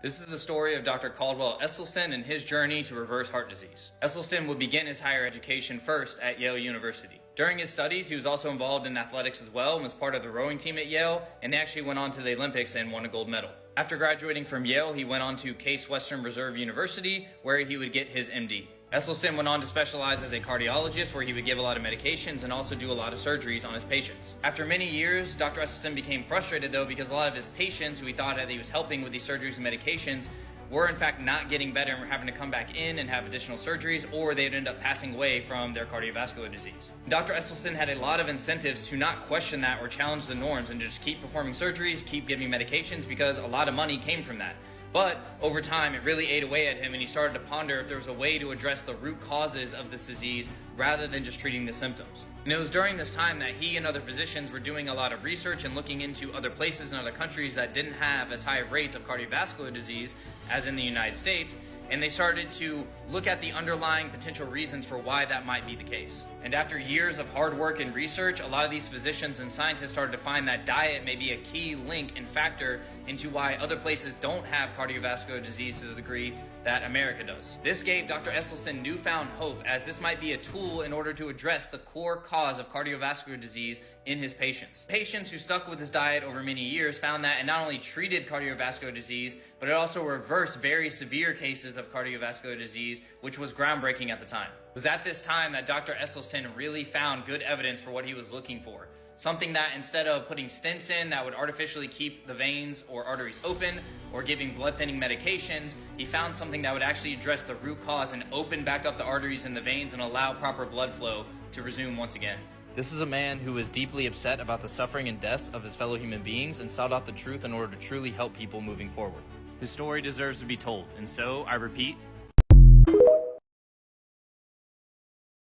This is the story of Dr. Caldwell Esselstyn and his journey to reverse heart disease. Esselstyn would begin his higher education first at Yale University. During his studies, he was also involved in athletics as well and was part of the rowing team at Yale, and they actually went on to the Olympics and won a gold medal. After graduating from Yale, he went on to Case Western Reserve University, where he would get his MD. Esselstyn went on to specialize as a cardiologist, where he would give a lot of medications and also do a lot of surgeries on his patients. After many years, Dr. Esselstyn became frustrated though because a lot of his patients who he thought that he was helping with these surgeries and medications were in fact not getting better and were having to come back in and have additional surgeries, or they'd end up passing away from their cardiovascular disease. Dr. Esselstyn had a lot of incentives to not question that or challenge the norms and just keep performing surgeries, keep giving medications, because a lot of money came from that. But over time, it really ate away at him, and he started to ponder if there was a way to address the root causes of this disease rather than just treating the symptoms. And it was during this time that he and other physicians were doing a lot of research and looking into other places in other countries that didn't have as high of rates of cardiovascular disease as in the United States, and they started to look at the underlying potential reasons for why that might be the case. And after years of hard work and research, a lot of these physicians and scientists started to find that diet may be a key link and factor into why other places don't have cardiovascular disease to the degree that America does. This gave Dr. Esselstyn newfound hope, as this might be a tool in order to address the core cause of cardiovascular disease in his patients. Patients who stuck with his diet over many years found that it not only treated cardiovascular disease, but it also reversed very severe cases of cardiovascular disease, which was groundbreaking at the time. It was at this time that Dr. Esselstyn really found good evidence for what he was looking for. Something that, instead of putting stents in that would artificially keep the veins or arteries open or giving blood thinning medications, he found something that would actually address the root cause and open back up the arteries and the veins and allow proper blood flow to resume once again. This is a man who is deeply upset about the suffering and deaths of his fellow human beings and sought out the truth in order to truly help people moving forward. His story deserves to be told, and so, I repeat,